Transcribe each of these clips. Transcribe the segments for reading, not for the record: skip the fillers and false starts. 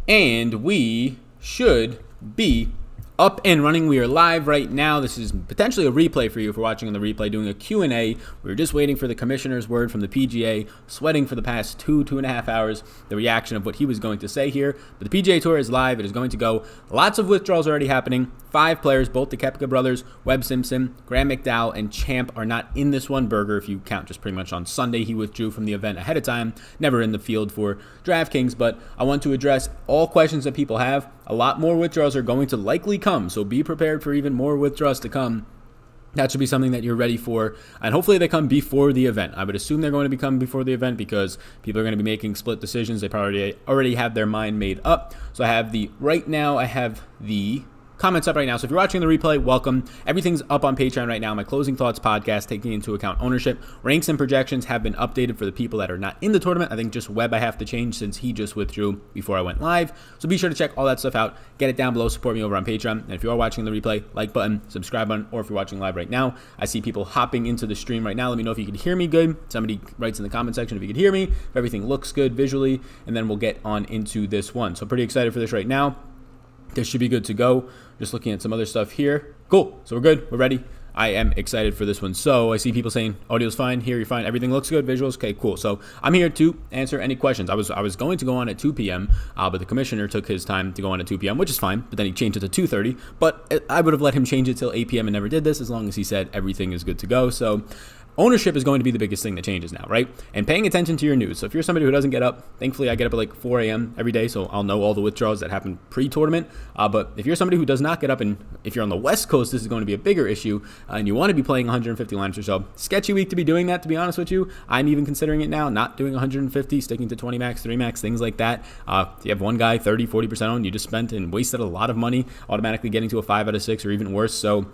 And we should be up and running. We are live right now. This is potentially a replay for you if we're watching on the replay, doing a Q&A. We were just waiting for the commissioner's word from the PGA, sweating for the past 2.5 hours, the reaction of what he was going to say here. But the PGA Tour is live. It is going to go. Lots of withdrawals already happening. 5 players, both the Koepka brothers, Webb Simpson, Graham McDowell, and Champ are not in this one. Berger, if you count just pretty much on Sunday, he withdrew from the event ahead of time. Never in the field for DraftKings, but I want to address all questions that people have. A lot more withdrawals are going to likely come, so be prepared for even more withdrawals to come. That should be something that you're ready for, and hopefully they come before the event. I would assume they're going to be coming before the event because people are going to be making split decisions. They probably already have their mind made up. So I have the comments up right now. So if you're watching the replay, welcome. Everything's up on Patreon right now. My Closing Thoughts podcast, taking into account ownership. Ranks and projections have been updated for the people that are not in the tournament. I think just Webb I have to change since he just withdrew before I went live. So be sure to check all that stuff out. Get it down below. Support me over on Patreon. And if you are watching the replay, like button, subscribe button, or if you're watching live right now, I see people hopping into the stream right now. Let me know if you can hear me good. Somebody writes in the comment section if you can hear me, if everything looks good visually, and then we'll get on into this one. So pretty excited for this right now. This should be good to go. Just looking at some other stuff here. Cool. So we're good. We're ready. I am excited for this one. So I see people saying audio's fine, here you're fine, everything looks good, visuals, okay, cool. So I'm here to answer any questions. I was going to go on at 2 p.m., but the commissioner took his time to go on at 2 p.m., which is fine, but then he changed it to 2:30. But I would have let him change it till 8 p.m. and never did this as long as he said everything is good to go. So ownership is going to be the biggest thing that changes now, right? And paying attention to your news. So if you're somebody who doesn't get up, thankfully I get up at like 4 a.m. every day, so I'll know all the withdrawals that happen pre-tournament. But if you're somebody who does not get up, and if you're on the West Coast, this is going to be a bigger issue, and you want to be playing 150 lineups or so. Sketchy week to be doing that, to be honest with you. I'm even considering it now, not doing 150, sticking to 20 max, 3 max, things like that. If you have one guy 30, 40% owned, you just spent and wasted a lot of money automatically getting to a 5 out of 6 or even worse. So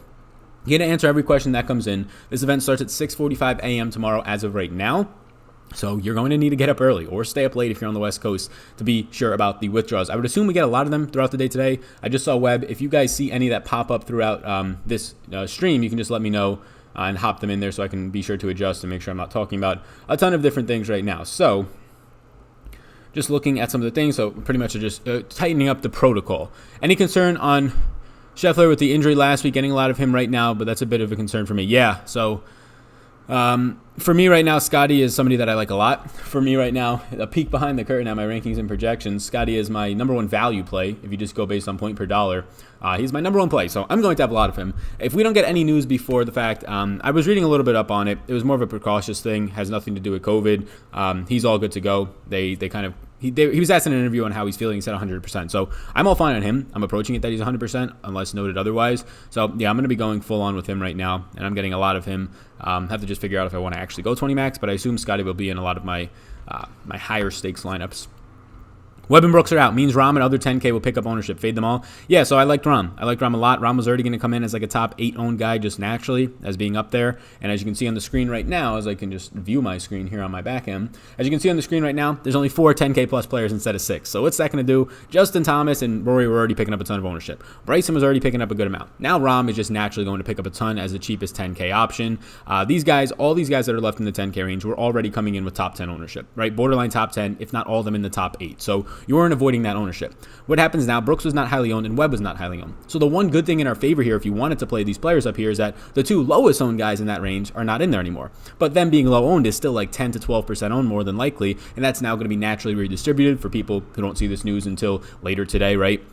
you're going to answer every question that comes in. This event starts at 6:45 a.m. tomorrow as of right now. So you're going to need to get up early or stay up late if you're on the West Coast to be sure about the withdrawals. I would assume we get a lot of them throughout the day today. I just saw Webb. If you guys see any that pop up throughout this stream, you can just let me know and hop them in there so I can be sure to adjust and make sure I'm not talking about a ton of different things right now. So just looking at some of the things. So pretty much just tightening up the protocol. Any concern on Scheffler with the injury last week? Getting a lot of him right now, but that's a bit of a concern for me. Yeah, so for me right now, Scotty is somebody that I like a lot. For me right now, a peek behind the curtain at my rankings and projections, Scotty is my number one value play if you just go based on point per dollar. He's my number one play, so I'm going to have a lot of him. If we don't get any news before the fact, I was reading a little bit up on it. It was more of a precautious thing, has nothing to do with COVID. He's all good to go. He was asked in an interview on how he's feeling. He said 100%. So I'm all fine on him. I'm approaching it that he's 100% unless noted otherwise. So yeah, I'm going to be going full on with him right now, and I'm getting a lot of him. Have to just figure out if I want to actually go 20 max, but I assume Scotty will be in a lot of my my higher stakes lineups. Webb and Brooks are out. Means Rahm and other 10K will pick up ownership. Fade them all. Yeah, so I liked Rahm. I liked Rahm a lot. Rahm was already going to come in as like a top 8 owned guy just naturally as being up there. And as you can see on the screen right now, as I can just view my screen here on my back end, as you can see on the screen right now, there's only 4 10K plus players instead of 6. So what's that going to do? Justin Thomas and Rory were already picking up a ton of ownership. Bryson was already picking up a good amount. Now Rahm is just naturally going to pick up a ton as the cheapest 10K option. All these guys that are left in the 10K range were already coming in with top 10 ownership, right? Borderline top 10, if not all of them in the top 8. So you weren't avoiding that ownership. What happens now? Brooks was not highly owned and Webb was not highly owned. So the one good thing in our favor here, if you wanted to play these players up here, is that the 2 lowest owned guys in that range are not in there anymore. But them being low owned is still like 10 to 12% owned more than likely, and that's now going to be naturally redistributed for people who don't see this news until later today, right?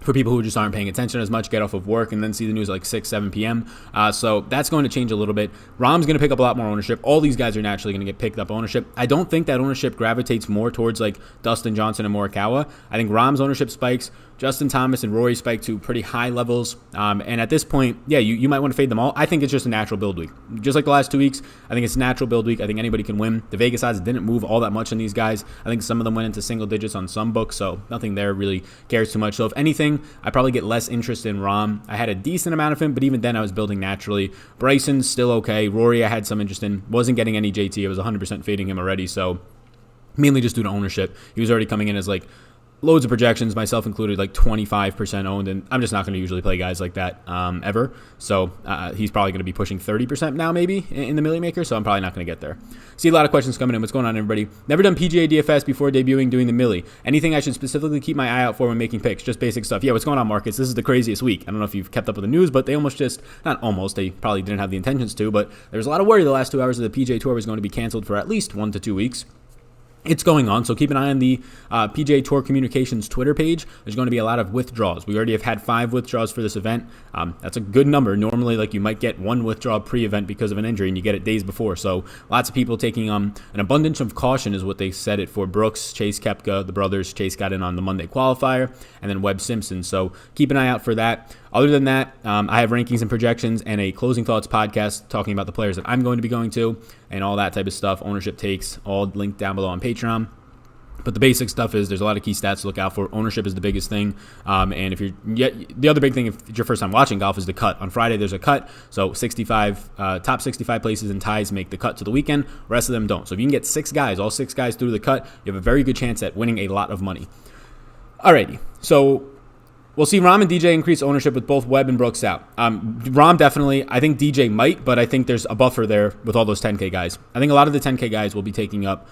For people who just aren't paying attention as much, get off of work and then see the news at like 6, 7 p.m. So that's going to change a little bit. Rahm's going to pick up a lot more ownership. All these guys are naturally going to get picked up ownership. I don't think that ownership gravitates more towards like Dustin Johnson and Morikawa. I think Rahm's ownership spikes. Justin Thomas and Rory spike to pretty high levels. And at this point, yeah, you might want to fade them all. I think it's just a natural build week. Just like the last 2 weeks, I think it's a natural build week. I think anybody can win. The Vegas odds didn't move all that much on these guys. I think some of them went into single digits on some books, so nothing there really cares too much. So if anything, I probably get less interest in Rahm. I had a decent amount of him, but even then I was building naturally. Bryson's still okay. Rory I had some interest in. Wasn't getting any JT. I was 100% fading him already, so mainly just due to ownership. He was already coming in as like loads of projections, myself included, like 25% owned, and I'm just not going to usually play guys like that ever. So he's probably going to be pushing 30% now, maybe in the Millie Maker. So I'm probably not going to get there. See a lot of questions coming in. What's going on, everybody? Never done PGA DFS before debuting doing the Millie. Anything I should specifically keep my eye out for when making picks? Just basic stuff. Yeah, what's going on, Marcus? This is the craziest week. I don't know if you've kept up with the news, but they they probably didn't have the intentions to, but there was a lot of worry the last 2 hours of the PGA Tour was going to be canceled for at least 1 to 2 weeks. It's going on, so keep an eye on the PGA Tour Communications Twitter page. There's going to be a lot of withdrawals. We already have had 5 withdrawals for this event. That's a good number. Normally, like, you might get 1 withdrawal pre-event because of an injury, and you get it days before. So lots of people taking an abundance of caution is what they said it for Brooks, Chase Koepka, the brothers. Chase got in on the Monday qualifier, and then Webb Simpson. So keep an eye out for that. Other than that, I have rankings and projections and a closing thoughts podcast talking about the players that I'm going to be going to and all that type of stuff. Ownership takes, all linked down below on Patreon. But the basic stuff is there's a lot of key stats to look out for. Ownership is the biggest thing. And if the other big thing, if it's your first time watching golf, is the cut. On Friday, there's a cut. So 65, top 65 places and ties make the cut to the weekend. The rest of them don't. So if you can get 6 guys, all 6 guys through the cut, you have a very good chance at winning a lot of money. Alrighty. So we'll see Rahm and DJ increase ownership with both Webb and Brooks out. Rahm definitely. I think DJ might, but I think there's a buffer there with all those 10K guys. I think a lot of the 10K guys will be taking up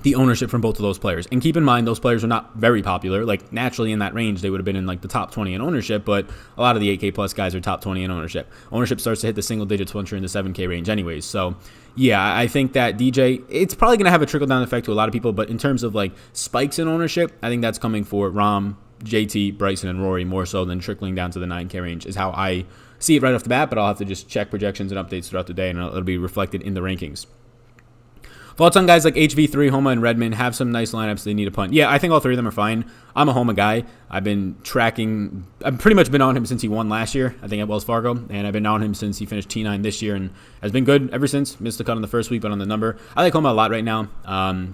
the ownership from both of those players. And keep in mind, those players are not very popular. Like, naturally in that range, they would have been in like the top 20 in ownership, but a lot of the 8K plus guys are top 20 in ownership. Ownership starts to hit the single digits once you're in the 7K range anyways. So yeah, I think that DJ, it's probably going to have a trickle down effect to a lot of people, but in terms of like spikes in ownership, I think that's coming for Rahm, JT, Bryson, and Rory more so than trickling down to the 9K range is how I see it right off the bat, but I'll have to just check projections and updates throughout the day, and it'll be reflected in the rankings. Thoughts on guys like HV3, Homa, and Redmond have some nice lineups they need a punt. Yeah, I think all 3 of them are fine. I'm a Homa guy. I've pretty much been on him since he won last year, I think at Wells Fargo, and I've been on him since he finished T9 this year and has been good ever since. Missed the cut on the first week, but on the number. I like Homa a lot right now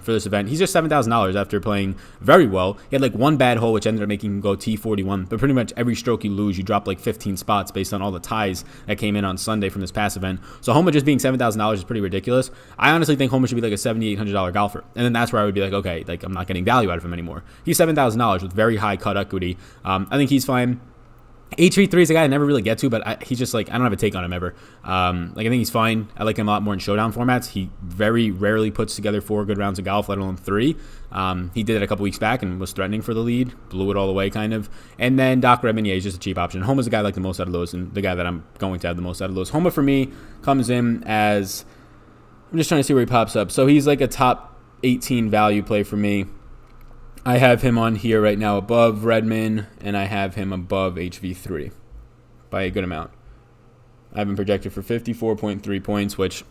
for this event. He's just $7,000 after playing very well. He had like 1 bad hole, which ended up making him go T41, but pretty much every stroke you lose, you drop like 15 spots based on all the ties that came in on Sunday from this past event. So Homa just being $7,000 is pretty ridiculous. I honestly think Homa should be like a $7,800 golfer, and then that's where I would be like, okay, like I'm not getting value out of him anymore. He's $7,000 with very high cut equity. I think he's fine. HV3 is a guy I never really get to, but he's just like, I don't have a take on him ever. I think he's fine. I like him a lot more in showdown formats. He very rarely puts together 4 good rounds of golf, let alone 3. He did it a couple weeks back and was threatening for the lead, blew it all away kind of. And then Doc Redmond, yeah, he's just a cheap option. Homa's the guy I like the most out of those, and the guy that I'm going to have the most out of those. Homa for me comes in as, I'm just trying to see where he pops up. So he's like a top 18 value play for me. I have him on here right now above Redmond, and I have him above HV3 by a good amount. I have him projected for 54.3 points, which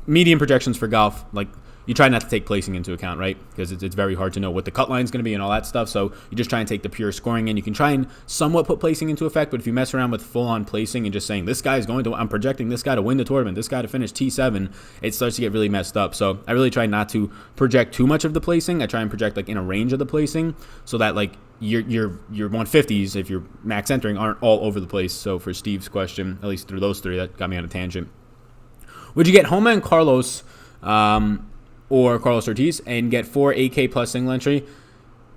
median projections for golf, like, you try not to take placing into account, right? Because it's very hard to know what the cut line is going to be and all that stuff. So you just try and take the pure scoring in. You can try and somewhat put placing into effect, but if you mess around with full-on placing and just saying, this guy is I'm projecting this guy to win the tournament, this guy to finish T7, it starts to get really messed up. So I really try not to project too much of the placing. I try and project like in a range of the placing so that like your 150s, if you're max entering, aren't all over the place. So for Steve's question, at least through those 3, that got me on a tangent. Would you get Homa and Carlos or Carlos Ortiz and get 4 8K plus single entry?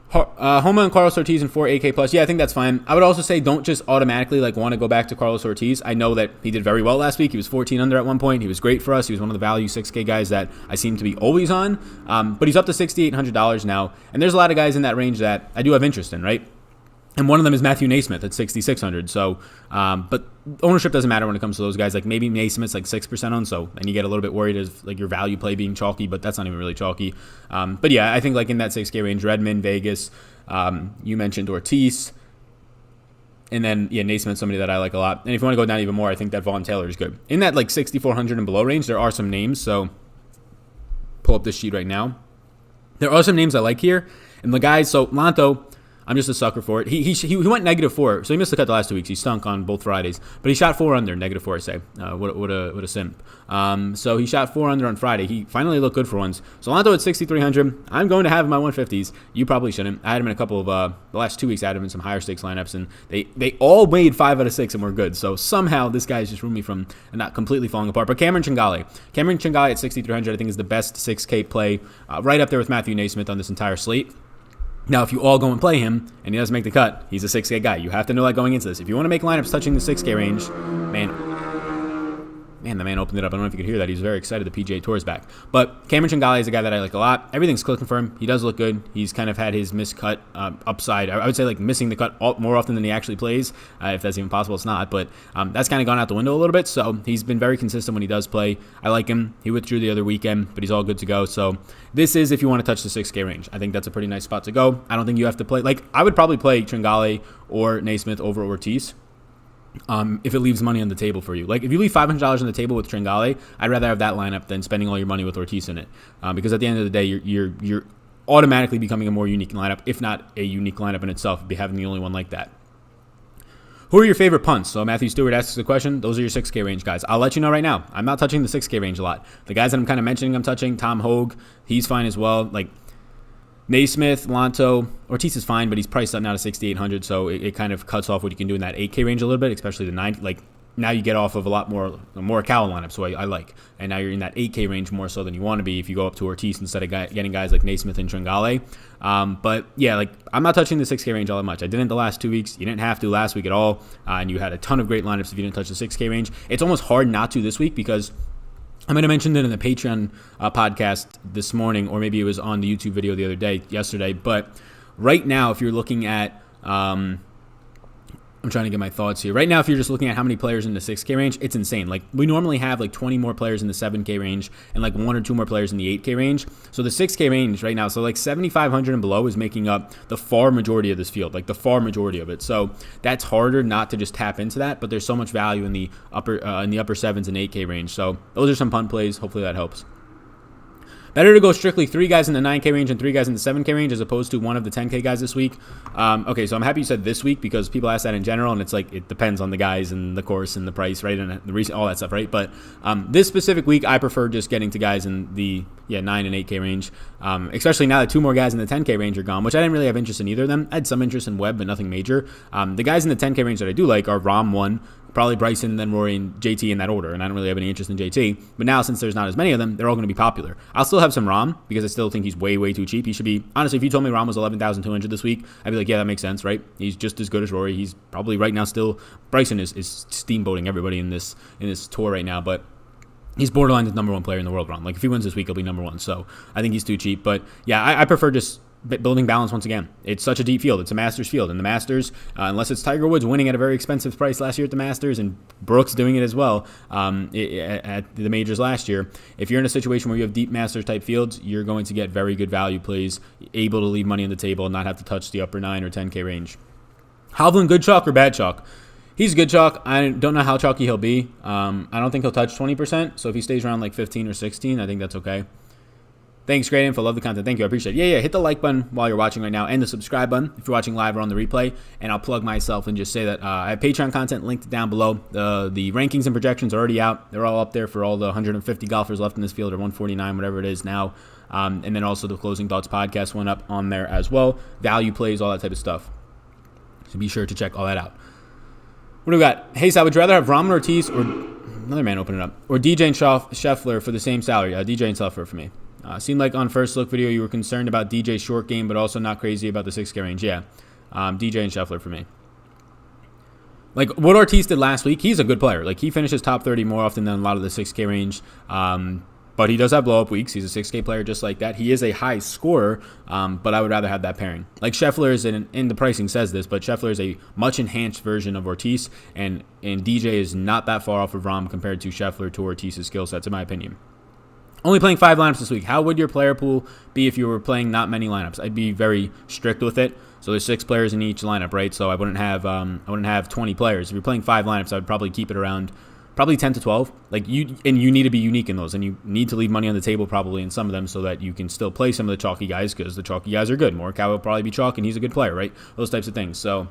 Homa and Carlos Ortiz and 4 8K plus. Yeah, I think that's fine. I would also say don't just automatically like want to go back to Carlos Ortiz. I know that he did very well last week. He was 14 under at one point. He was great for us. He was one of the value 6K guys that I seem to be always on. But he's up to $6,800 now. And there's a lot of guys in that range that I do have interest in, right? And one of them is Matthew Naismith at $6,600. So, but ownership doesn't matter when it comes to those guys. Like maybe Naismith's like 6% owned, so and you get a little bit worried as like your value play being chalky, but that's not even really chalky. But yeah, I think like in that 6K range, Redmond, Vegas, you mentioned Ortiz, and then yeah, Naismith's somebody that I like a lot. And if you want to go down even more, I think that Vaughn Taylor is good. In that like 6,400 and below range, there are some names. So pull up this sheet right now. There are some names I like here, and the guys. So Lanto, I'm just a sucker for it. He went -4, so he missed the cut the last 2 weeks. He stunk on both Fridays, but he shot 4 under, -4, I say. What a simp. So he shot 4 under on Friday. He finally looked good for once. So Lanto at 6,300. I'm going to have him in my 150s. You probably shouldn't. I had him in a couple of the last 2 weeks. I had him in some higher stakes lineups, and they all made 5 out of 6 and were good. So somehow this guy's just ruined me from not completely falling apart. But Cameron Chingale at 6,300, I think is the best 6K play, right up there with Matthew Naismith on this entire slate. Now, if you all go and play him and he doesn't make the cut, he's a 6K guy. You have to know that going into this. If you want to make lineups touching the 6K range, Man, the man opened it up. I don't know if you could hear that. He's very excited the PGA Tour is back. But Cameron Tringale is a guy that I like a lot. Everything's clicking for him. He does look good. He's kind of had his miscut upside. I would say like missing the cut more often than he actually plays. If that's even possible, it's not. But that's kind of gone out the window a little bit. So he's been very consistent when he does play. I like him. He withdrew the other weekend, but he's all good to go. So this is if you want to touch the 6K range. I think that's a pretty nice spot to go. I don't think you have to play. Like, I would probably play Tringale or Naismith over Ortiz. If it leaves money on the table for you. Like, if you leave $500 on the table with Tringale, I'd rather have that lineup than spending all your money with Ortiz in it. Because at the end of the day, you're automatically becoming a more unique lineup, if not a unique lineup in itself, be having the only one like that. Who are your favorite punts? So Matthew Stewart asks the question. Those are your 6K range guys. I'll let you know right now. I'm not touching the 6K range a lot. The guys that I'm kind of mentioning I'm touching, Tom Hogue, he's fine as well. Like, Naismith, Lanto, Ortiz is fine, but he's priced up now to 6,800, so it kind of cuts off what you can do in that 8K range a little bit, especially the 9. Like, now you get off of a lot more Cal lineup, so I like. And now you're in that 8K range more so than you want to be if you go up to Ortiz instead of getting guys like Naismith and Tringale. But yeah, like, I'm not touching the 6K range all that much. I didn't the last 2 weeks. You didn't have to last week at all, and you had a ton of great lineups if you didn't touch the 6K range. It's almost hard not to this week because I might have mentioned it in the Patreon podcast this morning, or maybe it was on the YouTube video yesterday. But right now, if you're looking at, I'm trying to get my thoughts here. Right now, if you're just looking at how many players in the 6K range, it's insane. Like, we normally have like 20 more players in the 7K range and like 1 or 2 more players in the 8K range. So the 6K range right now, so like 7,500 and below is making up the far majority of this field, like the far majority of it. So that's harder not to just tap into that, but there's so much value in the upper 7s and 8K range. So those are some punt plays. Hopefully that helps. Better to go strictly 3 guys in the 9K range and 3 guys in the 7K range as opposed to one of the 10K guys this week. Okay, so I'm happy you said this week because people ask that in general, and it's like it depends on the guys and the course and the price, right, and the recent all that stuff, right? But this specific week, I prefer just getting to guys in the 9 and 8K range, especially now that 2 more guys in the 10K range are gone, which I didn't really have interest in either of them. I had some interest in Webb, but nothing major. The guys in the 10K range that I do like are Rahm 1, probably Bryson, then Rory, and JT in that order, and I don't really have any interest in JT. But now, since there's not as many of them, they're all going to be popular. I'll still have some Rahm because I still think he's way, way too cheap. He should be, honestly, if you told me Rahm was 11,200 this week, I'd be like, yeah, that makes sense, right? He's just as good as Rory. He's probably right now still, Bryson is steamboating everybody in this tour right now, but he's borderline the number 1 player in the world, Rahm. Like, if he wins this week, he'll be number 1. So I think he's too cheap. But yeah, I prefer just building balance once again. It's such a deep field. It's a Masters field. And the Masters, unless it's Tiger Woods winning at a very expensive price last year at the Masters and Brooks doing it as well at the majors last year, if you're in a situation where you have deep Masters type fields, you're going to get very good value plays, able to leave money on the table and not have to touch the upper 9 or 10K range. Hovland, good chalk or bad chalk? He's good chalk. I don't know how chalky he'll be. I don't think he'll touch 20%. So if he stays around like 15 or 16, I think that's okay. Thanks, great info. Love the content. Thank you. I appreciate it. Yeah. Hit the like button while you're watching right now and the subscribe button if you're watching live or on the replay. And I'll plug myself and just say that I have Patreon content linked down below. The rankings and projections are already out. They're all up there for all the 150 golfers left in this field, or 149, whatever it is now. And then also the Closing Thoughts podcast went up on there as well. Value plays, all that type of stuff. So be sure to check all that out. What do we got? Hey, Sal, would you rather have Rahm Ortiz or another man open it up, or DJ and Scheffler for the same salary? DJ and Scheffler for me. Seemed like on first look video you were concerned about DJ's short game, but also not crazy about the 6K range. Yeah, DJ and Scheffler for me. Like what Ortiz did last week, he's a good player. Like he finishes top 30 more often than a lot of the 6K range. But he does have blow-up weeks. He's a 6K player just like that. He is a high scorer, but I would rather have that pairing. Like Scheffler is, in the pricing says this, but Scheffler is a much-enhanced version of Ortiz, and DJ is not that far off of Rahm compared to Scheffler to Ortiz's skill sets, in my opinion. Only playing 5 lineups this week. How would your player pool be if you were playing not many lineups? I'd be very strict with it. So there's 6 players in each lineup, right? So I wouldn't have 20 players. If you're playing 5 lineups, I would probably keep it around probably 10 to 12. Like you need to be unique in those, and you need to leave money on the table probably in some of them so that you can still play some of the chalky guys, because the chalky guys are good. Morikawa will probably be chalk, and he's a good player, right? Those types of things. So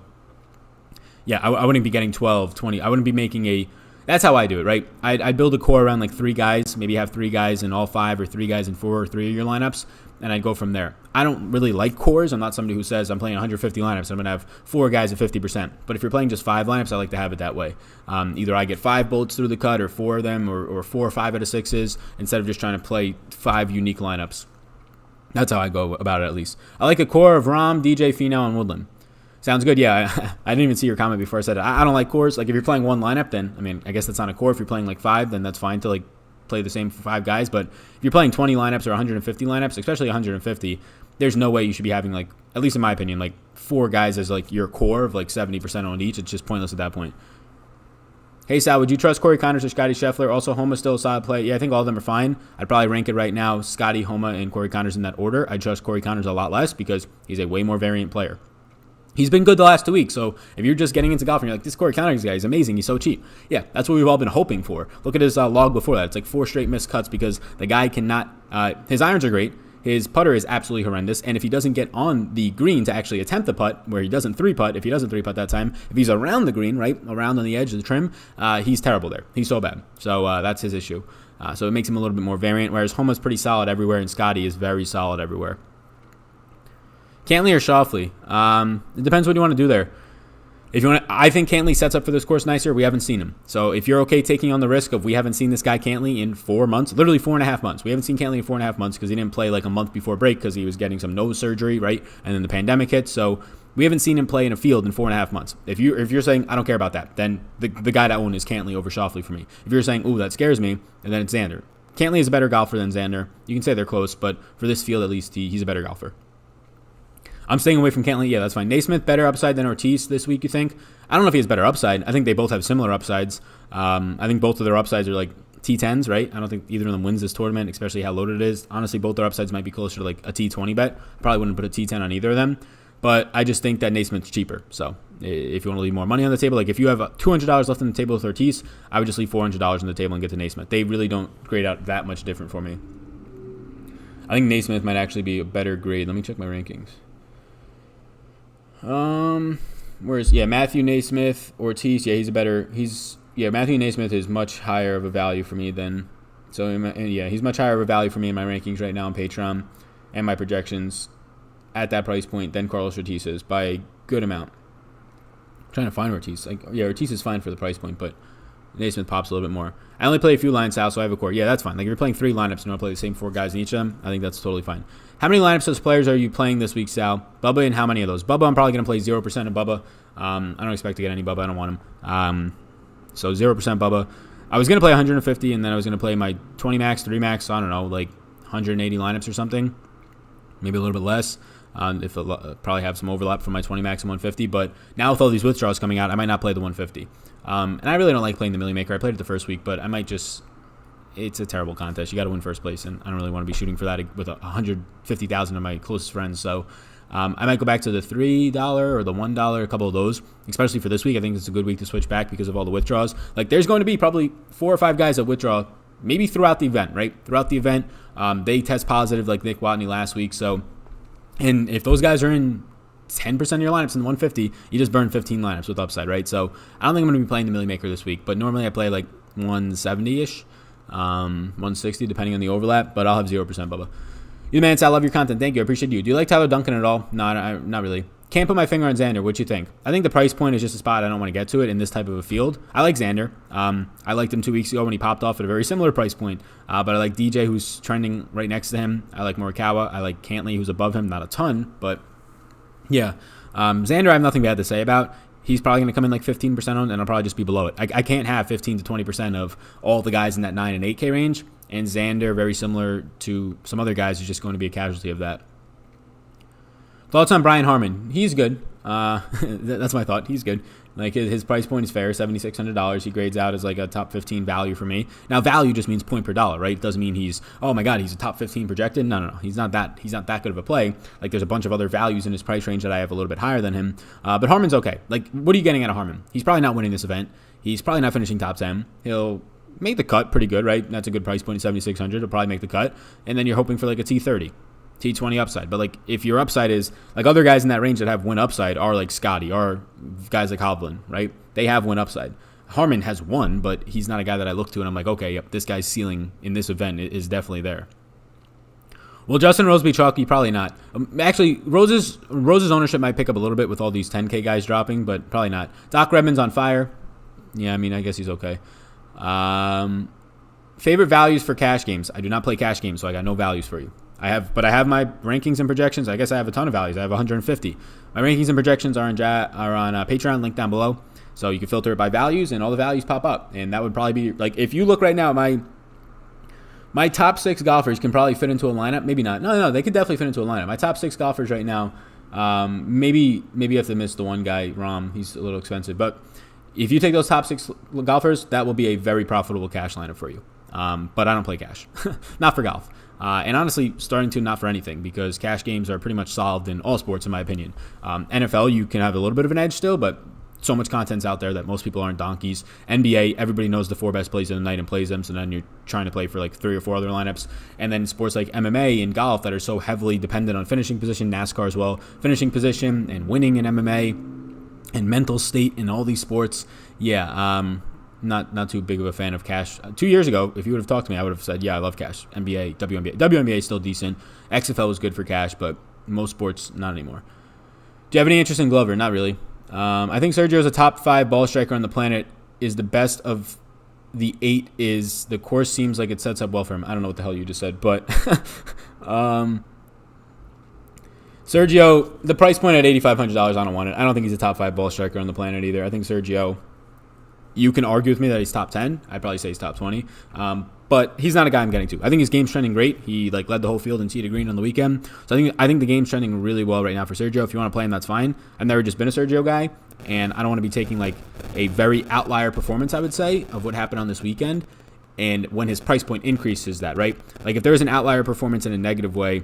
yeah, I wouldn't be getting 12, 20. I wouldn't be making a. That's how I do it, right? I'd build a core around like 3 guys, maybe have 3 guys in all 5 or 3 guys in 4 or 3 of your lineups, and I'd go from there. I don't really like cores. I'm not somebody who says I'm playing 150 lineups, I'm going to have 4 guys at 50%. But if you're playing just 5 lineups, I like to have it that way. Either I get 5 bolts through the cut, or 4 of them, or 4 or 5 out of 6s, instead of just trying to play 5 unique lineups. That's how I go about it, at least. I like a core of Rahm, DJ, Finau, and Woodland. Sounds good. Yeah, I didn't even see your comment before I said it. I don't like cores. Like, if you're playing one lineup, then, I mean, I guess that's not a core. If you're playing like 5, then that's fine to like play the same 5 guys. But if you're playing 20 lineups or 150 lineups, especially 150, there's no way you should be having, like, at least in my opinion, like 4 guys as like your core of like 70% on each. It's just pointless at that point. Hey, Sal, would you trust Corey Connors or Scotty Scheffler? Also, Homa still a solid play. Yeah, I think all of them are fine. I'd probably rank it right now, Scotty, Homa, and Corey Connors in that order. I trust Corey Connors a lot less because he's a way more variant player. He's been good the last 2 weeks, so if you're just getting into golf and you're like, this Corey Connors guy is amazing, he's so cheap. Yeah, that's what we've all been hoping for. Look at his log before that. It's like 4 straight missed cuts because the guy cannot, his irons are great. His putter is absolutely horrendous, and if he doesn't get on the green to actually attempt the putt, where he doesn't 3-putt, if he doesn't 3-putt that time, if he's around the green, right, around on the edge of the trim, he's terrible there. He's so bad. So that's his issue. So it makes him a little bit more variant, whereas Homa's pretty solid everywhere, and Scotty is very solid everywhere. Cantley or Schauffele? It depends what you want to do there. If you want, I think Cantley sets up for this course nicer. We haven't seen him. So if you're okay taking on the risk of we haven't seen this guy Cantley in 4 months, literally 4.5 months. We haven't seen Cantley in 4.5 months because he didn't play like a month before break because he was getting some nose surgery, right? And then the pandemic hit. So we haven't seen him play in a field in 4.5 months. If you're saying I don't care about that, then the guy to own is Cantley over Schauffele for me. If you're saying, ooh, that scares me, and then it's Xander. Cantley is a better golfer than Xander. You can say they're close, but for this field at least, he's a better golfer. I'm staying away from Cantley. Yeah, that's fine. Naismith, better upside than Ortiz this week, you think? I don't know if he has better upside. I think they both have similar upsides. I think both of their upsides are like T10s, right? I don't think either of them wins this tournament, especially how loaded it is. Honestly, both their upsides might be closer to like a T20 bet. Probably wouldn't put a T10 on either of them. But I just think that Naismith's cheaper. So if you want to leave more money on the table, like if you have $200 left on the table with Ortiz, I would just leave $400 on the table and get to Naismith. They really don't grade out that much different for me. I think Naismith might actually be a better grade. Let me check my rankings. Matthew Naismith, Ortiz, Matthew Naismith is much higher of a value for me than, he's much higher of a value for me in my rankings right now on Patreon and my projections at that price point than Carlos Ortiz is by a good amount. I'm trying to find Ortiz. Ortiz is fine for the price point, but Naismith pops a little bit more. I only play a few lines, Sal, so I have a core. Yeah, that's fine. Like if you're playing 3 lineups and you want to play the same 4 guys in each of them, I think that's totally fine. How many lineups as players are you playing this week, Sal? Bubba, and how many of those? Bubba, I'm probably going to play 0% of Bubba. I don't expect to get any Bubba. I don't want him. So 0% Bubba. I was going to play 150, and then I was going to play my 20 max, 3 max, I don't know, like 180 lineups or something. Maybe a little bit less. If probably have some overlap from my 20 max and 150. But now with all these withdrawals coming out, I might not play the 150. And I really don't like playing the Millie Maker. I played it the first week, but I might just... It's a terrible contest. You got to win first place, and I don't really want to be shooting for that with 150,000 of my closest friends. So I might go back to the $3 or the $1, a couple of those, especially for this week. I think it's a good week to switch back because of all the withdrawals. Like there's going to be probably 4 or 5 guys that withdraw maybe throughout the event, right? Throughout the event, they test positive like Nick Watney last week. So, and if those guys are in 10% of your lineups in the 150, you just burn 15 lineups with upside, right? So I don't think I'm going to be playing the Millie Maker this week, but normally I play like 170-ish. 160 depending on the overlap, but I'll have 0% Bubba. You man, I love your content. Thank you. I appreciate you. Do you like Tyler Duncan at all? No, not really. Can't put my finger on Xander. What you think? I think the price point is just a spot I don't want to get to it in this type of a field. I like Xander. I liked him 2 weeks ago when he popped off at a very similar price point. But I like DJ, who's trending right next to him. I like Morikawa. I like Cantley, who's above him. Not a ton, but yeah. Xander, I have nothing bad to say about. He's probably going to come in like 15% owned, and I'll probably just be below it. I can't have 15 to 20% of all the guys in that 9 and 8K range. And Xander, very similar to some other guys, is just going to be a casualty of that. Thoughts on Brian Harman? He's good. That's my thought. He's good. Like his price point is fair, $7,600. He grades out as like a top 15 value for me. Now value just means point per dollar, right? It doesn't mean he's, oh my God, he's a top 15 projected. No. He's not that good of a play. Like there's a bunch of other values in his price range that I have a little bit higher than him. But Harman's okay. Like what are you getting out of Harman? He's probably not winning this event. He's probably not finishing top 10. He'll make the cut pretty good, right? That's a good price point, 7,600. He'll probably make the cut. And then you're hoping for like a T30. T20 upside. But like if your upside is like other guys in that range that have win upside are like Scotty or guys like Hovland, right? They have win upside. Harman has one, but he's not a guy that I look to and I'm like, okay, yep, this guy's ceiling in this event is definitely there. Will Justin Rose be chalky? Probably not. Actually, Rose's ownership might pick up a little bit with all these 10K guys dropping, but probably not. Doc Redman's on fire. Yeah, I mean, I guess he's okay. Favorite values for cash games? I do not play cash games, so I got no values for you. I have my rankings and projections. I guess I have a ton of values. I have 150. My rankings and projections are on Patreon, link down below. So you can filter it by values, and all the values pop up. And that would probably be like, if you look right now, my top 6 golfers can probably fit into a lineup. Maybe not. No, they could definitely fit into a lineup. My top 6 golfers right now, maybe you have to miss the one guy, Rom. He's a little expensive. But if you take those top 6 golfers, that will be a very profitable cash lineup for you. But I don't play cash. Not for golf. And honestly, starting to not for anything, because cash games are pretty much solved in all sports, in my opinion. NFL, you can have a little bit of an edge still, but so much content's out there that most people aren't donkeys. NBA, everybody knows the 4 best plays of the night and plays them, so then you're trying to play for like 3 or 4 other lineups. And then sports like MMA and golf that are so heavily dependent on finishing position, NASCAR as well, finishing position and winning in MMA and mental state in all these sports. Not too big of a fan of cash. 2 years ago, if you would have talked to me, I would have said, yeah, I love cash. NBA, WNBA. WNBA is still decent. XFL was good for cash, but most sports, not anymore. Do you have any interest in Glover? Not really. I think Sergio is a top 5 ball striker on the planet. Is the best of the 8. Is the course seems like it sets up well for him. I don't know what the hell you just said, but Sergio, the price point at $8,500, I don't want it. I don't think he's a top 5 ball striker on the planet either. I think Sergio, you can argue with me that he's top 10. I'd probably say he's top 20. But he's not a guy I'm getting to. I think his game's trending great. He led the whole field in tee to green on the weekend. So I think the game's trending really well right now for Sergio. If you want to play him, that's fine. I've never just been a Sergio guy, and I don't want to be taking like a very outlier performance, I would say, of what happened on this weekend. And when his price point increases that, right? Like if there's an outlier performance in a negative way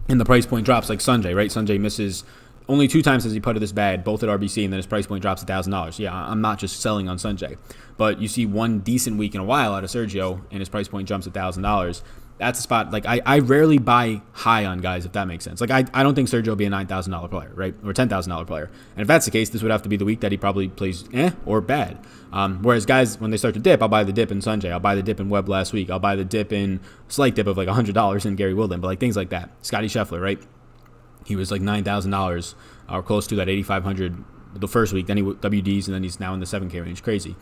and the price point drops, like Sanjay, right? Sanjay misses only 2 times has he putted this bad, both at RBC, and then his price point drops $1,000. Yeah, I'm not just selling on Sanjay. But you see one decent week in a while out of Sergio, and his price point jumps $1,000. That's a spot. Like, I rarely buy high on guys, if that makes sense. Like, I don't think Sergio will be a $9,000 player, right? Or $10,000 player. And if that's the case, this would have to be the week that he probably plays or bad. Whereas guys, when they start to dip, I'll buy the dip in Sanjay. I'll buy the dip in Webb last week. I'll buy the dip in, slight dip of like $100 in Gary Woodland. But like things like that. Scotty Scheffler, right? He was like $9,000 or close to that $8,500 the first week. Then he WDs, and then he's now in the 7K range. Crazy.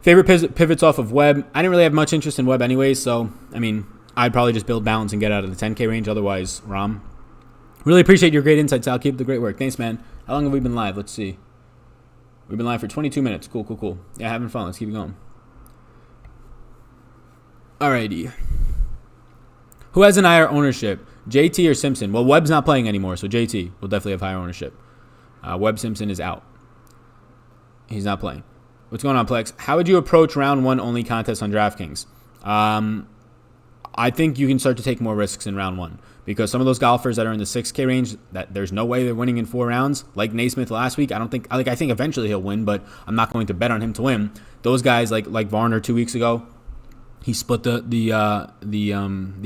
Favorite pivots off of Webb. I didn't really have much interest in Webb anyways, so, I mean, I'd probably just build balance and get out of the 10K range. Otherwise, Rom. Really appreciate your great insights, Al. Keep up the great work. Thanks, man. How long have we been live? Let's see. We've been live for 22 minutes. Cool. Yeah, having fun. Let's keep it going. Alrighty. Who has an higher ownership, JT or Simpson? Well, Webb's not playing anymore, so JT will definitely have higher ownership. Webb Simpson is out. He's not playing. What's going on, Plex? How would you approach round 1 only contests on DraftKings? I think you can start to take more risks in round 1 because some of those golfers that are in the 6K range, that there's no way they're winning in 4 rounds. Like Naismith last week, I think eventually he'll win, but I'm not going to bet on him to win. Those guys like Varner 2 weeks ago, he split the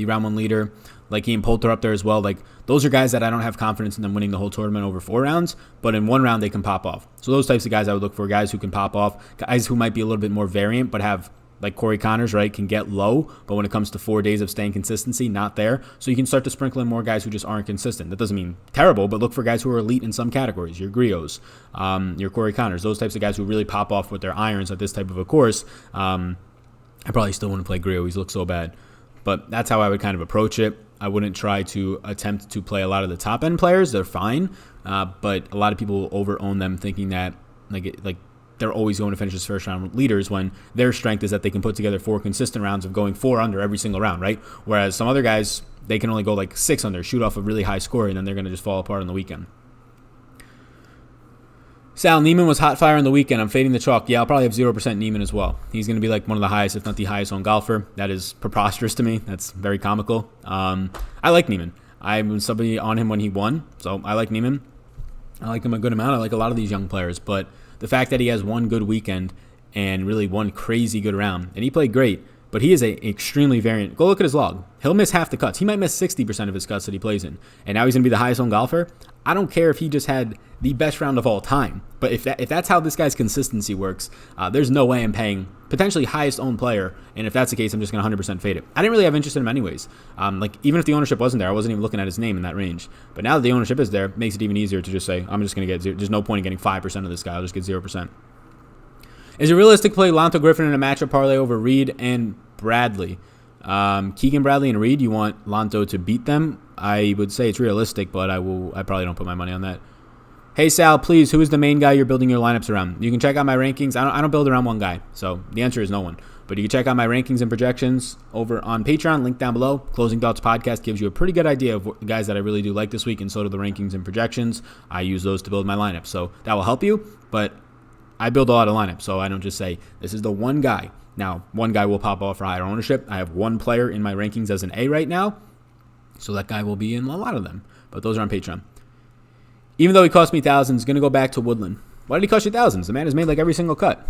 round 1 leader. Like Ian Poulter up there as well. Like those are guys that I don't have confidence in them winning the whole tournament over 4 rounds, but in 1 round they can pop off. So those types of guys I would look for, guys who can pop off, guys who might be a little bit more variant but have, like Corey Connors, right, can get low, but when it comes to 4 days of staying consistency, not there. So you can start to sprinkle in more guys who just aren't consistent. That doesn't mean terrible, but look for guys who are elite in some categories. Your Grios, your Corey Connors, those types of guys who really pop off with their irons at this type of a course. I probably still wouldn't play Griot. He's looked so bad. But that's how I would kind of approach it. I wouldn't try to attempt to play a lot of the top-end players. They're fine, but a lot of people will over-own them thinking that like they're always going to finish as first-round leaders when their strength is that they can put together 4 consistent rounds of going 4 under every single round, right? Whereas some other guys, they can only go like 6 under, shoot off a really high score, and then they're going to just fall apart on the weekend. Sal, Neiman was hot fire on the weekend. I'm fading the chalk. Yeah, I'll probably have 0% Neiman as well. He's going to be like one of the highest, if not the highest owned golfer. That is preposterous to me. That's very comical. I like Neiman. I was somebody on him when he won, so I like Neiman. I like him a good amount. I like a lot of these young players, but the fact that he has one good weekend and really one crazy good round, and he played great, but he is a extremely variant. Go look at his log. He'll miss half the cuts. He might miss 60% of his cuts that he plays in, and now he's going to be the highest owned golfer. I don't care if he just had the best round of all time, but if that's how this guy's consistency works, there's no way I'm paying potentially highest owned player, and if that's the case, I'm just going to 100% fade it. I didn't really have interest in him anyways. Like even if the ownership wasn't there, I wasn't even looking at his name in that range. But now that the ownership is there, it makes it even easier to just say, I'm just going to get zero. There's no point in getting 5% of this guy. I'll just get 0%. Is it realistic to play Lonto Griffin in a matchup parlay over Reed and Bradley? Keegan Bradley and Reed, you want Lanto to beat them? I would say it's realistic, but I probably don't put my money on that. Hey Sal, please, who is the main guy you're building your lineups around? You can check out my rankings. I don't build around one guy, so the answer is no one. But you can check out my rankings and projections over on Patreon, link down below. Closing Thoughts Podcast gives you a pretty good idea of the guys that I really do like this week, and so do the rankings and projections. I use those to build my lineup, so that will help you. But I build a lot of lineups, so I don't just say this is the one guy. Now, one guy will pop off for higher ownership. I have one player in my rankings as an A right now, so that guy will be in a lot of them. But those are on Patreon. Even though he cost me thousands, going to go back to Woodland. Why did he cost you thousands? The man has made like every single cut.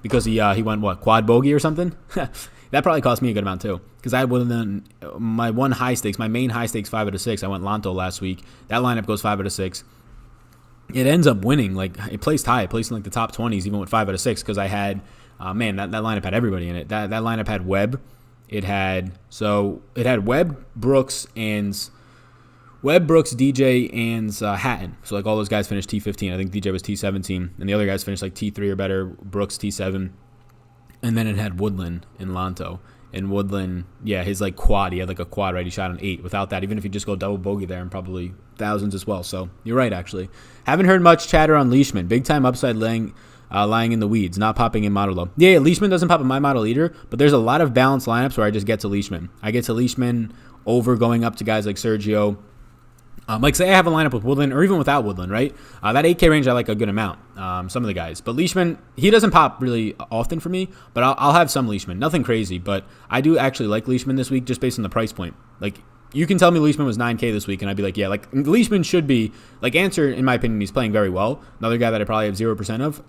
Because he went, quad bogey or something? That probably cost me a good amount too. Because I had Woodland, my one high stakes, my main high stakes 5 out of 6. I went Lanto last week. That lineup goes 5 out of 6. It ends up winning. Like, it placed high. It placed in like the top 20s, even with 5 out of 6. Because I had, that lineup had everybody in it. That lineup had Webb. It had Webb, Brooks, DJ, and Hatton. So, like, all those guys finished T15. I think DJ was T17. And the other guys finished, like, T3 or better. Brooks, T7. And then it had Woodland and Lanto. And Woodland, yeah, his, like, quad. He had, like, a quad, right? He shot an 8. Without that, even if you just go double bogey there, and probably thousands as well. So, you're right, actually. Haven't heard much chatter on Leishman. Big-time upside lying in the weeds, not popping in model, though. Yeah, Leishman doesn't pop in my model either. But there's a lot of balanced lineups where I just get to Leishman. I get to Leishman over going up to guys like Sergio. Like, say I have a lineup with Woodland, or even without Woodland, right? That 8K range, I like a good amount, some of the guys. But Leishman, he doesn't pop really often for me, but I'll have some Leishman. Nothing crazy, but I do actually like Leishman this week just based on the price point. Like, you can tell me Leishman was 9K this week, and I'd be like, yeah, like, Leishman should be, like, Answer, in my opinion, he's playing very well. Another guy that I probably have 0% of.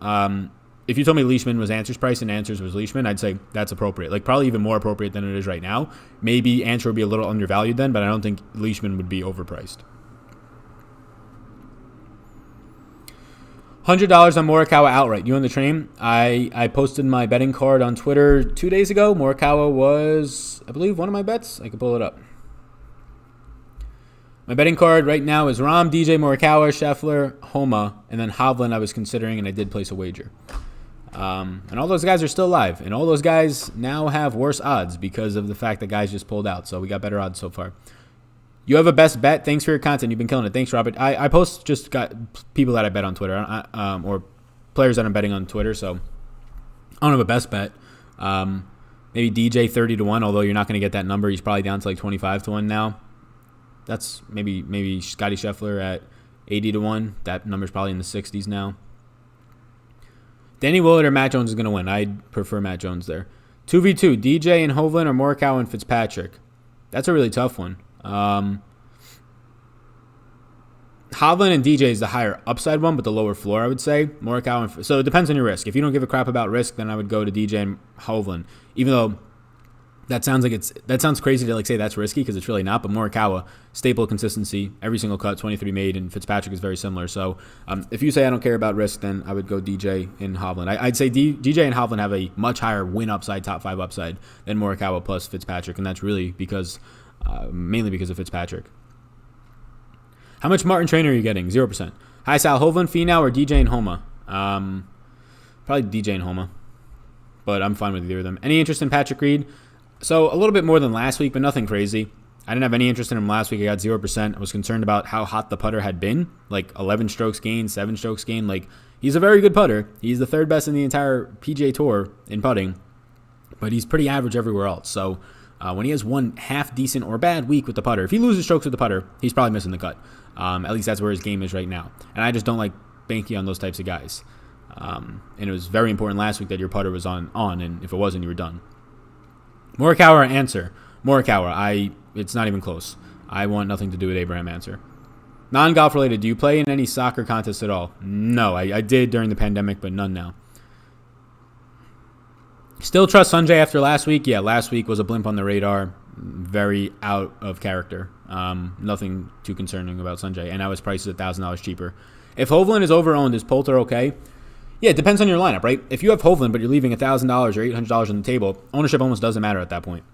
If you told me Leishman was Answer's price and Answer's was Leishman, I'd say that's appropriate. Like, probably even more appropriate than it is right now. Maybe Answer would be a little undervalued then, but I don't think Leishman would be overpriced. $100 on Morikawa outright. You on the train? I posted my betting card on Twitter 2 days ago. Morikawa was, I believe, one of my bets. I can pull it up. My betting card right now is Rahm, DJ, Morikawa, Scheffler, Homa, and then Hovland I was considering, and I did place a wager. And all those guys are still alive. And all those guys now have worse odds because of the fact that guys just pulled out. So we got better odds so far. You have a best bet. Thanks for your content. You've been killing it. Thanks, Robert. I post just got people that I bet on Twitter, or players that I'm betting on Twitter. So I don't have a best bet. Maybe DJ 30-1, although you're not going to get that number. He's probably down to like 25-1 now. That's maybe Scotty Scheffler at 80-1. That number's probably in the 60s now. Danny Willett or Matt Jones is going to win. I'd prefer Matt Jones there. 2v2, DJ and Hovland or Morikawa and Fitzpatrick. That's a really tough one. Hovland and DJ is the higher upside one, but the lower floor, I would say. Morikawa, so it depends on your risk. If you don't give a crap about risk, then I would go to DJ and Hovland. Even though that sounds crazy to like say that's risky because it's really not. But Morikawa, staple consistency, every single cut, 23 made, and Fitzpatrick is very similar. So if you say I don't care about risk, then I would go DJ and Hovland. I'd say DJ and Hovland have a much higher win upside, top 5 upside than Morikawa plus Fitzpatrick, and that's really because. Mainly because of Fitzpatrick. How much Martin Trainer are you getting? 0%. Hi, Sal. Hovland, Finau, or DJ and Homa? Probably DJ and Homa. But I'm fine with either of them. Any interest in Patrick Reed? So a little bit more than last week, but nothing crazy. I didn't have any interest in him last week. I got 0%. I was concerned about how hot the putter had been. Like 11 strokes gained, 7 strokes gained. Like, he's a very good putter. He's the 3rd best in the entire PGA Tour in putting. But he's pretty average everywhere else. So when he has one half decent or bad week with the putter, if he loses strokes with the putter, he's probably missing the cut. At least that's where his game is right now. And I just don't like banking on those types of guys. And it was very important last week that your putter was on, and if it wasn't, you were done. Morikawa or Answer? Morikawa. It's not even close. I want nothing to do with Abraham Answer. Non-golf related, do you play in any soccer contests at all? No, I did during the pandemic, but none now. Still trust Sanjay after last week? Yeah, last week was a blimp on the radar. Very out of character. Nothing too concerning about Sanjay. And I was priced $1,000 cheaper. If Hovland is over-owned, is Poulter okay? Yeah, it depends on your lineup, right? If you have Hovland, but you're leaving $1,000 or $800 on the table, ownership almost doesn't matter at that point.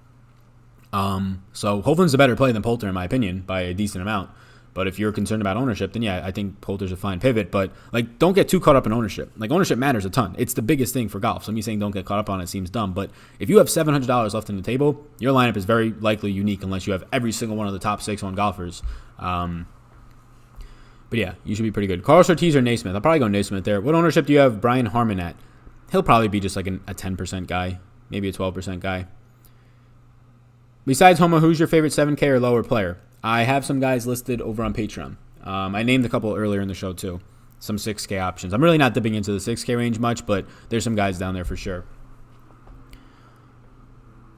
So Hovland's a better play than Poulter, in my opinion, by a decent amount. But if you're concerned about ownership, then yeah, I think Poulter's a fine pivot. But like, don't get too caught up in ownership. Like, ownership matters a ton. It's the biggest thing for golf. So me saying don't get caught up on it seems dumb. But if you have $700 left in the table, your lineup is very likely unique unless you have every single one of the top 6-1 golfers. But yeah, you should be pretty good. Carlos Ortiz or Naismith? I'll probably go Naismith there. What ownership do you have Brian Harman at? He'll probably be just like a 10% guy, maybe a 12% guy. Besides Homer, who's your favorite 7K or lower player? I have some guys listed over on Patreon. I named a couple earlier in the show too. Some 6K options. I'm really not dipping into the 6K range much, but there's some guys down there for sure.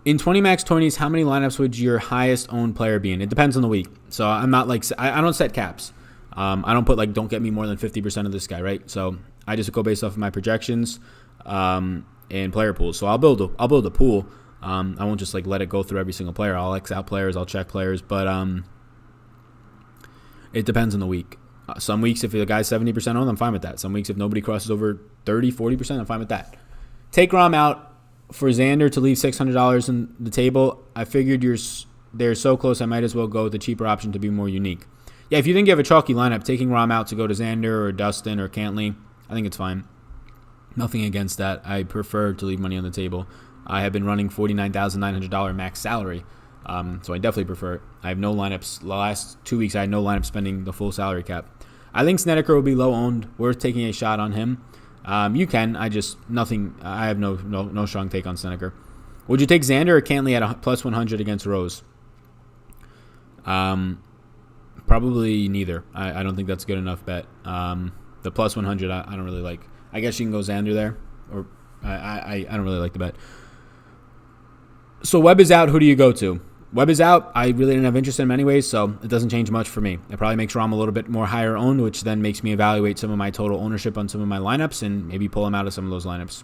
In 20 max 20s, how many lineups would your highest owned player be in? It depends on the week. So I'm not like, I don't set caps. I don't put like, don't get me more than 50% of this guy, right? So I just go based off of my projections and player pools. So I'll build a pool. I won't just like let it go through every single player. I'll X out players, I'll check players, but it depends on the week. Some weeks, if the guy's 70% owned, I'm fine with that. Some weeks, if nobody crosses over 30, 40%, I'm fine with that. Take Rahm out for Xander to leave $600 on the table. I figured they're so close, I might as well go with the cheaper option to be more unique. Yeah, if you think you have a chalky lineup, taking Rahm out to go to Xander or Dustin or Cantley, I think it's fine. Nothing against that. I prefer to leave money on the table. I have been running $49,900 max salary. So I definitely prefer it. I have no lineups. The last 2 weeks, I had no lineup spending the full salary cap. I think Snedeker will be low owned. Worth taking a shot on him. You can. I have no strong take on Snedeker. Would you take Xander or Cantley at a plus 100 against Rose? Probably neither. I don't think that's a good enough bet. The plus 100, I don't really like. I guess you can go Xander there. Or I don't really like the bet. So Webb is out. Who do you go to? Webb is out. I really didn't have interest in him anyways, so it doesn't change much for me. It probably makes Rahm a little bit more higher owned, which then makes me evaluate some of my total ownership on some of my lineups and maybe pull him out of some of those lineups.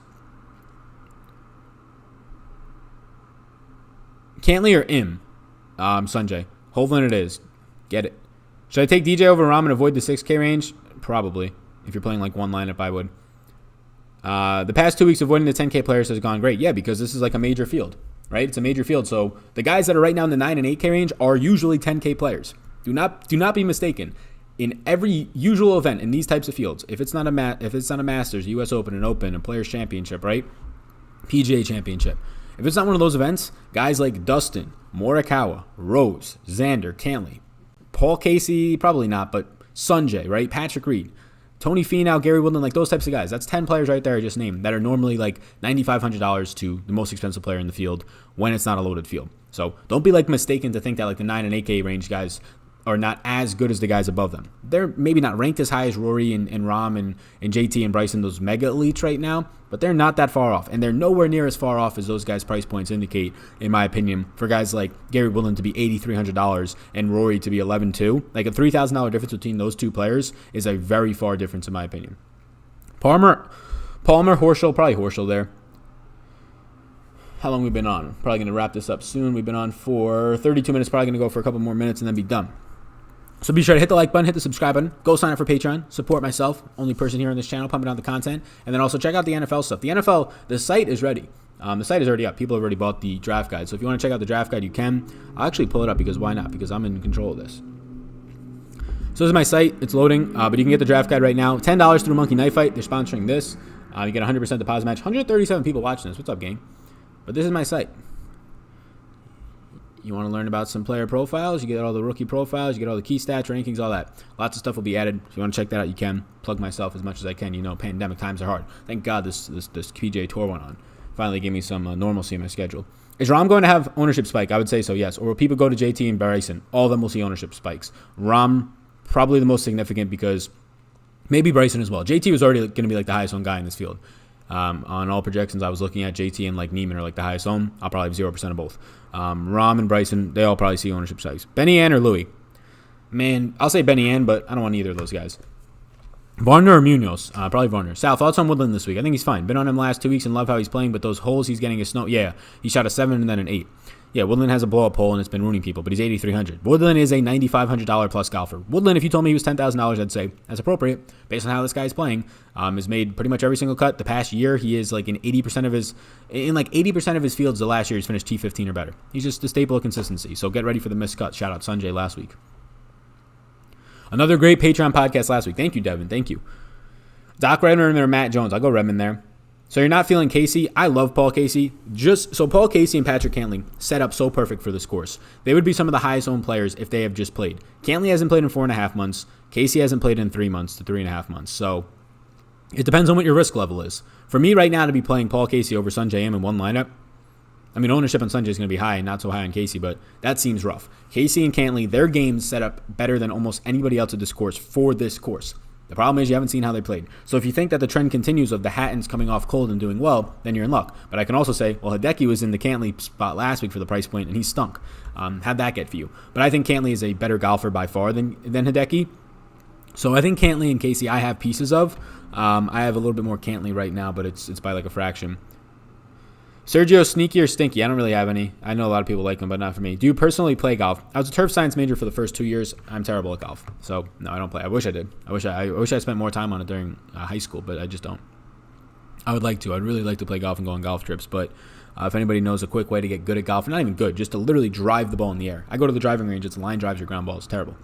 Cantley or Im? Sanjay. Hovland it is. Get it. Should I take DJ over Rahm and avoid the 6K range? Probably. If you're playing like one lineup, I would. The past 2 weeks avoiding the 10K players has gone great. Yeah, because this is like a major field. Right? It's a major field. So the guys that are right now in the 9 and 8K range are usually 10K players. Do not be mistaken. In every usual event in these types of fields, if it's not a Masters, US Open, an Open, a Players Championship, right? PGA Championship. If it's not one of those events, guys like Dustin, Morikawa, Rose, Xander, Cantley, Paul Casey, probably not, but Sanjay, right? Patrick Reed, Tony Finau, Gary Woodland, like those types of guys. That's 10 players right there I just named that are normally like $9,500 to the most expensive player in the field when it's not a loaded field. So don't be like mistaken to think that like the 9 and 8K range guys are not as good as the guys above them. They're maybe not ranked as high as Rory and Rahm and JT and Bryson, those mega elites right now, but they're not that far off. And they're nowhere near as far off as those guys' price points indicate, in my opinion, for guys like Gary Woodland to be $8,300 and Rory to be $11,200. Like a $3,000 difference between those two players is a very far difference, in my opinion. Palmer, Horschel, probably Horschel there. How long we been on? Probably going to wrap this up soon. We've been on for 32 minutes, probably going to go for a couple more minutes and then be done. So be sure to hit the like button, hit the subscribe button, go sign up for Patreon, support myself, only person here on this channel pumping out the content, and then also check out the NFL stuff. The NFL, the site is ready. The site is already up. People have already bought the draft guide. So if you want to check out the draft guide, you can. I'll actually pull it up because why not? Because I'm in control of this. So this is my site. It's loading, but you can get the draft guide right now. $10 through Monkey Knife Fight. They're sponsoring this. You get 100% deposit match. 137 people watching this. What's up, gang? But this is my site. You want to learn about some player profiles, you get all the rookie profiles, you get all the key stats, rankings, all that. Lots of stuff will be added. If you want to check that out, you can. Plug myself as much as I can. You know, pandemic times are hard. Thank God this PGA Tour went on. Finally gave me some normalcy in my schedule. Is Rahm going to have ownership spike? I would say so, yes. Or will people go to JT and Bryson? All of them will see ownership spikes. Rahm, probably the most significant because maybe Bryson as well. JT was already going to be like the highest owned guy in this field. On all projections, I was looking at JT and like Neiman are like the highest owned. I'll probably have 0% of both. Rahm and Bryson, they all probably see ownership spikes. Benny Ann or Louis? Man, I'll say Benny Ann, but I don't want either of those guys. Varner or Munoz? Probably Varner. Sal, thoughts on Woodland this week? I think he's fine. Been on him last 2 weeks and love how he's playing, but those holes he's getting is snow. Yeah, he shot a 7 and then an 8. Yeah, Woodland has a blow-up hole and it's been ruining people, but he's $8,300. Woodland is a $9,500 plus golfer. Woodland, if you told me he was $10,000, I'd say that's appropriate based on how this guy's playing. Has made pretty much every single cut. The past year, he is like in 80% of his fields. The last year, he's finished T15 or better. He's just a staple of consistency. So get ready for the missed cut. Shout out Sanjay last week. Another great Patreon podcast last week. Thank you, Devin. Thank you. Doc Redman or Matt Jones. I'll go Redman there. So you're not feeling Casey. I love Paul Casey. So Paul Casey and Patrick Cantlay set up so perfect for this course. They would be some of the highest owned players if they have just played. Cantlay hasn't played in 4.5 months. Casey hasn't played in 3 months to 3.5 months. So it depends on what your risk level is. For me right now to be playing Paul Casey over Sungjae Im in one lineup, I mean, ownership on Sungjae is going to be high, not so high on Casey, but that seems rough. Casey and Cantlay, their games set up better than almost anybody else at this course for this course. The problem is you haven't seen how they played. So if you think that the trend continues of the Hattons coming off cold and doing well, then you're in luck. But I can also say, well, Hideki was in the Cantlay spot last week for the price point, and he stunk. How'd that get for you? But I think Cantlay is a better golfer by far than Hideki. So I think Cantlay and Casey I have pieces of. I have a little bit more Cantlay right now, but it's by like a fraction. Sergio, sneaky or stinky? I don't really have any. I know a lot of people like him, but not for me. Do you personally play golf? I was a turf science major for the first 2 years. I'm terrible at golf. So, no, I don't play. I wish I did. I wish I spent more time on it during high school, but I just don't. I would like to. I'd really like to play golf and go on golf trips, but if anybody knows a quick way to get good at golf, not even good, just to literally drive the ball in the air. I go to the driving range. It's line drives or ground balls. Terrible.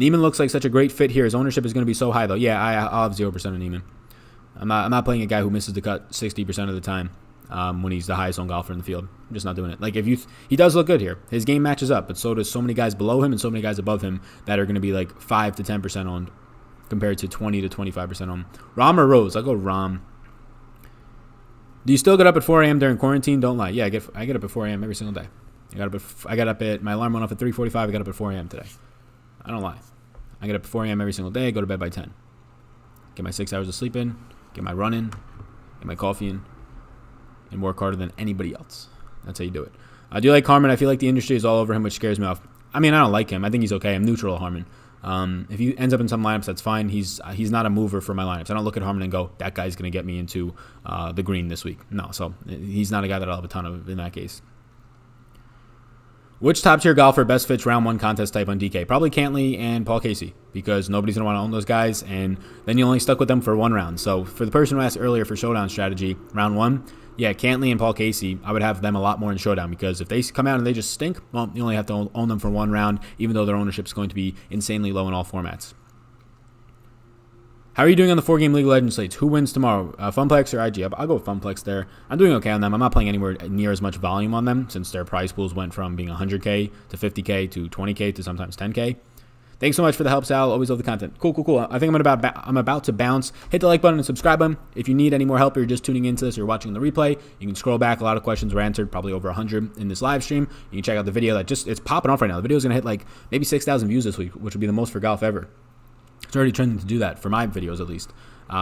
Neiman looks like such a great fit here. His ownership is going to be so high, though. Yeah, I'll have 0% of Neiman. I'm not playing a guy who misses the cut 60% of the time. When he's the highest owned golfer in the field. I'm just not doing it. Like he does look good here. His game matches up, but so does so many guys below him and so many guys above him that are going to be like 5 to 10% owned compared to 20 to 25% owned. Rom or Rose? I'll go Rom. Do you still get up at 4 a.m. during quarantine? Don't lie. Yeah, I get up at 4 a.m. every single day. I got up at my alarm went off at 3:45. I got up at 4 a.m. today. I don't lie. I get up at 4 a.m. every single day. I go to bed by 10. Get my 6 hours of sleep in. Get my run in. Get my coffee in. And work harder than anybody else. That's how you do it. Do you like Harman? I feel like the industry is all over him, which scares me off. I mean, I don't like him. I think he's okay. I'm neutral on Harman. If he ends up in some lineups, that's fine. He's not a mover for my lineups. I don't look at Harman and go, that guy's going to get me into the green this week. No, so he's not a guy that I'll have a ton of in that case. Which top-tier golfer best fits round 1 contest type on DK? Probably Cantlay and Paul Casey, because nobody's going to want to own those guys, and then you're only stuck with them for 1 round. So for the person who asked earlier for showdown strategy, round 1, yeah, Cantlay and Paul Casey, I would have them a lot more in showdown, because if they come out and they just stink, well, you only have to own them for 1 round, even though their ownership is going to be insanely low in all formats. How are you doing on the 4-game League of Legends slates? Who wins tomorrow? Funplex or IG? I'll go with Funplex there. I'm doing okay on them. I'm not playing anywhere near as much volume on them since their prize pools went from being 100K to 50K to 20K to sometimes 10K. Thanks so much for the help, Sal. Always love the content. Cool. I think I'm about to bounce. Hit the like button and subscribe button. If you need any more help or you're just tuning into this or watching the replay, you can scroll back. A lot of questions were answered, probably over 100 in this live stream. You can check out the video it's popping off right now. The video is going to hit like maybe 6,000 views this week, which would be the most for golf ever. It's already trending to do that for my videos at least.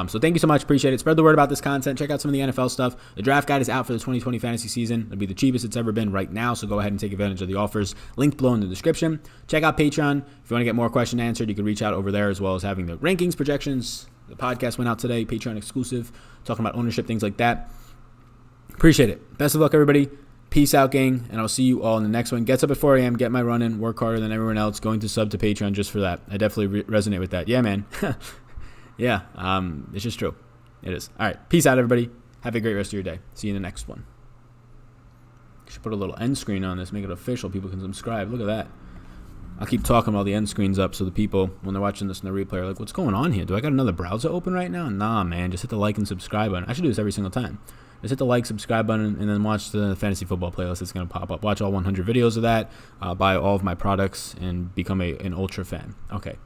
So thank you so much. Appreciate it. Spread the word about this content. Check out some of the NFL stuff. The draft guide is out for the 2020 fantasy season. It'll be the cheapest it's ever been right now, so go ahead and take advantage of the offers. Linked below in the description. Check out Patreon. If you want to get more questions answered, you can reach out over there, as well as having the rankings, projections. The podcast went out today, Patreon exclusive, talking about ownership, things like that. Appreciate it. Best of luck, everybody. Peace out, gang, and I'll see you all in the next one. Gets up at 4 a.m., get my run in, work harder than everyone else, going to sub to Patreon just for that. I definitely resonate with that. Yeah, man. Yeah, it's just true. It is. All right, peace out, everybody. Have a great rest of your day. See you in the next one. Should put a little end screen on this, make it official. People can subscribe. Look at that. I'll keep talking while the end screen's up so the people, when they're watching this in the replay, are like, what's going on here? Do I got another browser open right now? Nah, man. Just hit the like and subscribe button. I should do this every single time. Just hit the like, subscribe button, and then watch the fantasy football playlist that's going to pop up. Watch all 100 videos of that, buy all of my products, and become an ultra fan. Okay.